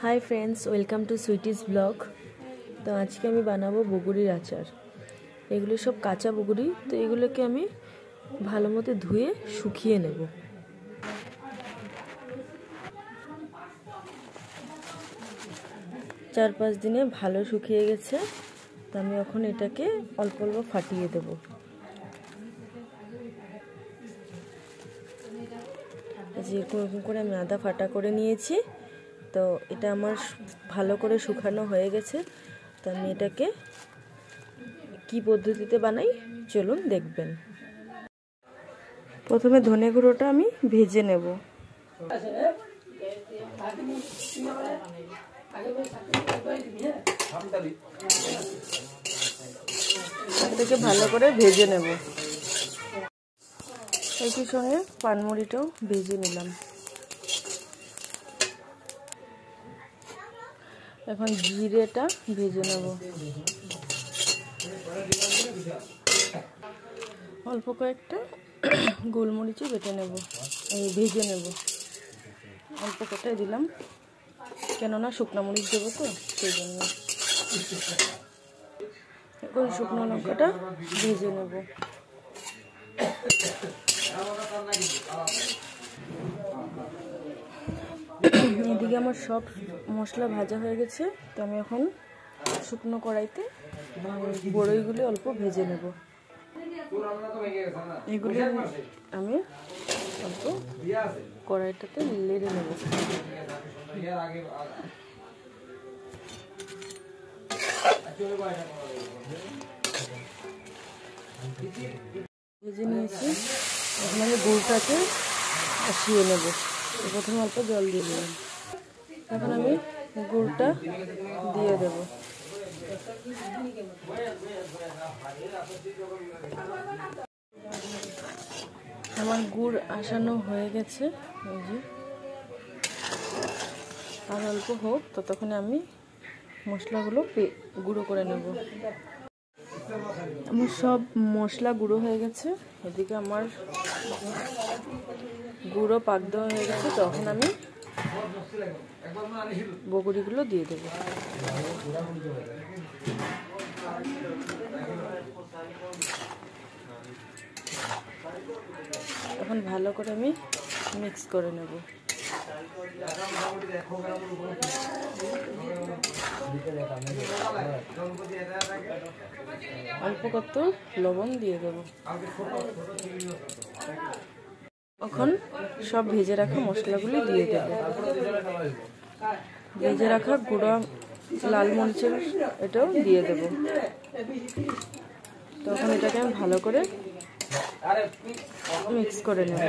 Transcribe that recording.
Hi friends, welcome to सुइटिस blog. तो आज के बनाबो बगुड़िर आचार। एगुलो सब काचा बगुड़ी, तो एगुलोके आमी भालो मतो धुए शुकिये नेब। 4-5 दिने भालो शुकिये गेछे। तो आमी एखन एटाके अल्प अल्प फाटिये देब। एरकम करे आमी आधा फाटा करे नियेछि। तो এটা আমার ভালো করে শুকানো হয়ে গেছে। তো আমি এটাকে কি পদ্ধতিতে বানাই চলুন দেখবেন। প্রথমে ধনে গুঁড়োটা আমি ভেজে নেব। এটাকে ভালো করে ভেজে নেব। একই সঙ্গে পানমুড়িটাও ভেজে নিলাম। এখন জিরেটা ভেজে নেব। অল্প কয়েকটা গোলমরিচও বেটে নেব, ভেজে নেব। অল্প কটাই দিলাম, কেননা শুকনো মরিচ দেবো তো সেই জন্য। এখন শুকনো লঙ্কাটা ভেজে নেব। এদিকে আমার সব মশলা ভাজা হয়ে গেছে। তো আমি এখন শুকনো কড়াইতে বড়ইগুলো অল্প ভেজে নেব। এগুলো আমি অল্প কড়াইটাতে নেড়ে নেব। ভেজে নিয়েছি, এখন আমি গুড়টাকে আসিয়ে নেব। প্রথমে অল্প জল দিয়ে দিলাম। এখন আমি গুড়টা দিয়ে দেব। আমার গুড় আসানো হয়ে গেছে। এই যে আর অল্প হোক, ততক্ষণে আমি মশলাগুলো গুঁড়ো করে নেব। আমার সব মশলা গুঁড়ো হয়ে গেছে। এদিকে আমার গুঁড়ো পাক দেওয়া হয়ে গেছে। তখন আমি বগুড়িগুলো দিয়ে দেব। এখন ভালো করে আমি মিক্স করে নেব। অল্প কত লবণ দিয়ে দেব। এখন সব ভেজে রাখা মশলাগুলি দিয়ে দেব। ভেজে রাখা গুঁড়া লাল মরিচের এটাও দিয়ে দেব। তখন এটাকে আমি ভালো করে মিক্স করে নেব।